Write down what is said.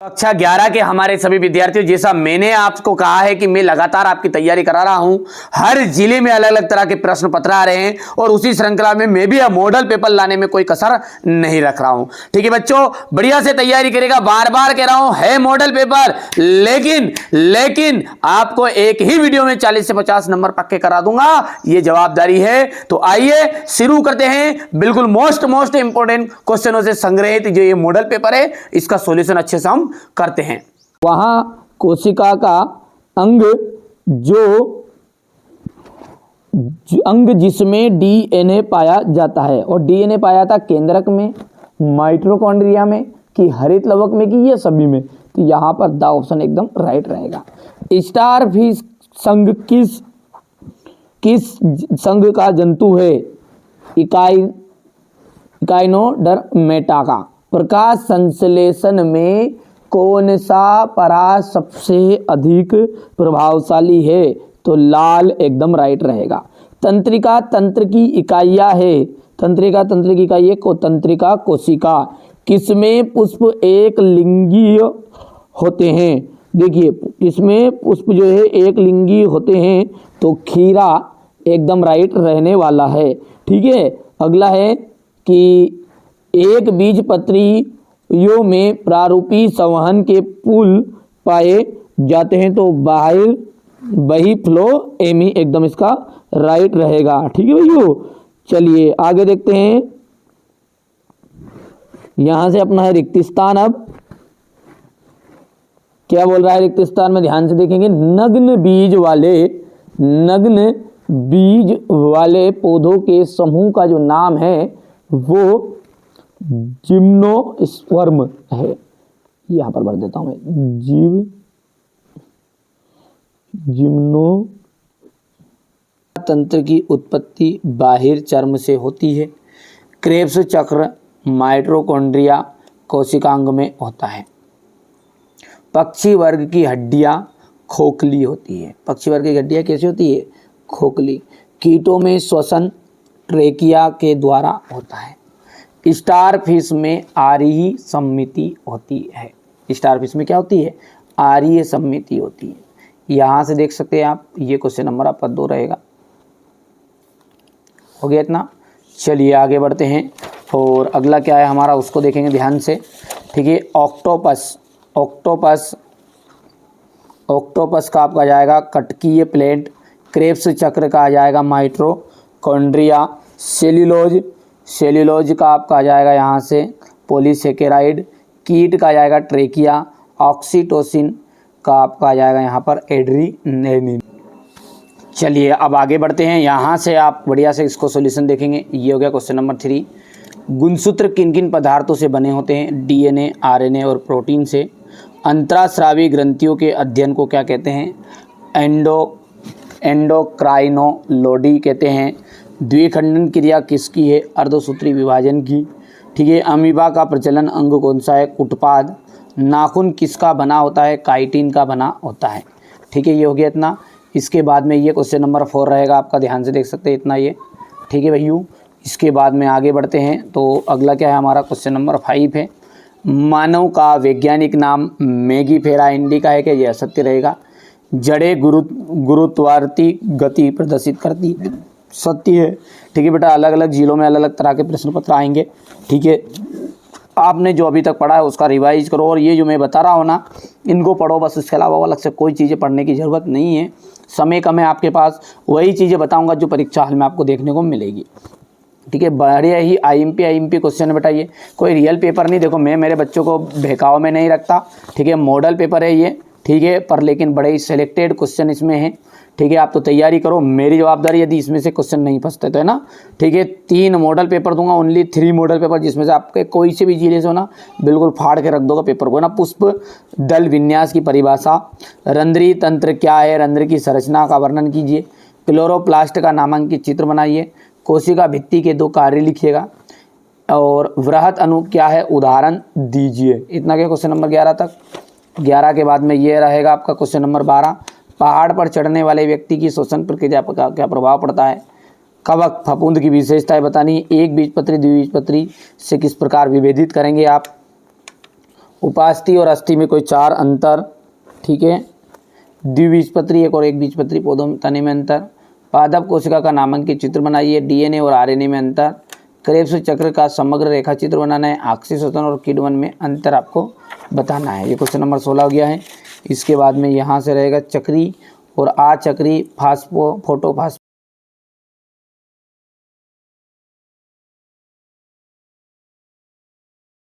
कक्षा 11 के हमारे सभी विद्यार्थियों, जैसा मैंने आपको कहा है कि मैं लगातार आपकी तैयारी करा रहा हूं। हर जिले में अलग अलग तरह के प्रश्न पत्र आ रहे हैं और उसी श्रृंखला में मैं भी अब मॉडल पेपर लाने में कोई कसर नहीं रख रहा हूं। ठीक है बच्चों, बढ़िया से तैयारी करेगा। बार बार कह रहा हूं है मॉडल पेपर, लेकिन आपको एक ही वीडियो में 40 से 50 नंबर पक्के करा दूंगा, ये जवाबदारी है। तो आइए शुरू करते हैं बिल्कुल मोस्ट इंपॉर्टेंट क्वेश्चनों से संग्रहित जो ये मॉडल पेपर है, इसका सॉल्यूशन अच्छे से हम करते हैं। वहां कोशिका का अंग अंग जिसमें डीएनए पाया जाता है, और डीएनए पाया था केंद्रक में, माइटोकॉन्ड्रिया में, कि हरित लवक में, कि ये सभी में। तो यहां पर द ऑप्शन एकदम राइट रहेगा। स्टारफिश संघ किस संघ का जंतु है? इकाइनोडर्मेटा का। प्रकाश संश्लेषण में कौन सा पराग सबसे अधिक प्रभावशाली है? तो लाल एकदम राइट रहेगा। तंत्रिका तंत्र की इकाइयां है। तंत्रिका तंत्र की इकाई को तंत्रिका कोशिका। किसमें पुष्प एक लिंगीय होते हैं? देखिए किसमें पुष्प जो है एक लिंगी होते हैं, तो खीरा एकदम राइट रहने वाला है। ठीक है, अगला है कि एक बीजपत्री यो में प्रारूपी संवहन के पुल पाए जाते हैं, तो बही फ्लोएमी एकदम इसका राइट रहेगा। ठीक है भैया, चलिए आगे देखते हैं। यहां से अपना है रिक्त स्थान। अब क्या बोल रहा है रिक्त स्थान में? ध्यान से देखेंगे। नग्न बीज वाले पौधों के समूह का जो नाम है वो जिम्नोस्पर्म है। यहां पर भर देता हूं मैं, जिम्नो। तंत्र की उत्पत्ति बाहिर चर्म से होती है। क्रेब्स चक्र माइटोकॉन्ड्रिया कोशिकांग में होता है। पक्षी वर्ग की हड्डियां खोखली होती है। पक्षी वर्ग की हड्डियां कैसी होती है? खोखली। कीटों में श्वसन ट्रेकिया के द्वारा होता है। स्टारफिश में आर्यी सममिति होती है। स्टारफिश में क्या होती है? आर्यी सममिति होती है। यहां से देख सकते हैं आप, ये क्वेश्चन नंबर आपका 2 रहेगा। हो गया इतना। चलिए आगे बढ़ते हैं और अगला क्या है हमारा उसको देखेंगे ध्यान से। ठीक है, ऑक्टोपस का आपका जाएगा कटकीय प्लेट। क्रेब्स चक्र का आ जाएगा माइटोकॉन्ड्रिया। सेल्यूलोज का आपका आ जाएगा यहाँ से पॉलीसेकेराइड। कीट का आ जाएगा ट्रेकिया। ऑक्सीटोसिन का आपका आ जाएगा यहाँ पर एड्रीनेलिन। चलिए अब आगे बढ़ते हैं। यहाँ से आप बढ़िया से इसको सॉल्यूशन देखेंगे। ये हो गया क्वेश्चन नंबर 3। गुणसूत्र किन किन पदार्थों से बने होते हैं? डीएनए, आरएनए और प्रोटीन से। अंतरास्रावी ग्रंथियों के अध्ययन को क्या कहते हैं? एंडोक्राइनोलॉजी कहते हैं। द्विखंडन क्रिया किसकी है? अर्धसूत्री विभाजन की। ठीक है, अमीबा का प्रचलन अंग कौन सा है? उत्पाद। नाखून किसका बना होता है? काइटिन का बना होता है। ठीक है, ये हो गया इतना। इसके बाद में ये क्वेश्चन नंबर 4 रहेगा आपका, ध्यान से देख सकते हैं इतना ये। ठीक है भैया, इसके बाद में आगे बढ़ते हैं। तो अगला क्या है हमारा क्वेश्चन नंबर 5 है। मानव का वैज्ञानिक नाम मैगीफेरा इंडिका है। क्या ये असत्य रहेगा? जड़ें गुरुत्वार्ती गति प्रदर्शित करती है। सत्य है। ठीक है बेटा, अलग अलग जिलों में अलग अलग तरह के प्रश्न पत्र आएंगे। ठीक है, आपने जो अभी तक पढ़ा है उसका रिवाइज करो, और ये जो मैं बता रहा हूँ ना इनको पढ़ो बस। इसके अलावा अलग से कोई चीज़ें पढ़ने की ज़रूरत नहीं है। समय कम है आपके पास, वही चीज़ें बताऊँगा जो परीक्षा हॉल में आपको देखने को मिलेगी। ठीक है, बढ़िया ही आईएमपी क्वेश्चन बताइए। कोई रियल पेपर नहीं। देखो मैं मेरे बच्चों को बहकाव में नहीं रखता। ठीक है, मॉडल पेपर है ये। ठीक है, पर लेकिन बड़े ही सिलेक्टेड क्वेश्चन इसमें हैं। ठीक है, आप तो तैयारी करो, मेरी जवाबदारी यदि इसमें से क्वेश्चन नहीं फंसते तो, है ना। ठीक है, 3 मॉडल पेपर दूंगा, ओनली 3 मॉडल पेपर, जिसमें से आपके कोई से भी जिले से हो ना बिल्कुल फाड़ के रख दोगे पेपर को, ना। पुष्प दल विन्यास की परिभाषा। रंध्री तंत्र क्या है? रंध्र की संरचना का वर्णन कीजिए। क्लोरोप्लास्ट का नामांकित चित्र बनाइए। कोशिका भित्ति के 2 कार्य लिखिएगा। और वृहत अणु क्या है? उदाहरण दीजिए। इतना क्या क्वेश्चन नंबर 11 तक। 11 के बाद में ये रहेगा आपका क्वेश्चन नंबर 12। पहाड़ पर चढ़ने वाले व्यक्ति की श्वसन प्रक्रिया पर क्या प्रभाव पड़ता है? कवक फफूंद की विशेषताएं बतानी। एक बीजपत्री द्विबीजपत्री से किस प्रकार विभेदित करेंगे आप? उपास्थि और अस्थि में कोई 4 अंतर, ठीक है। द्विबीजपत्री एक और एक बीजपत्री पौधों में तने में अंतर। पादप कोशिका का नामांकित चित्र बनाइए। डीएनए और आरएनए में अंतर। क्रेब्स चक्र का समग्र रेखा चित्र बनाना है। ऑक्सीसोतन और किडवन में अंतर आपको बताना है। ये क्वेश्चन नंबर 16 हो गया है। इसके बाद में यहाँ से रहेगा चक्री और अचक्री फोटोफास्फेट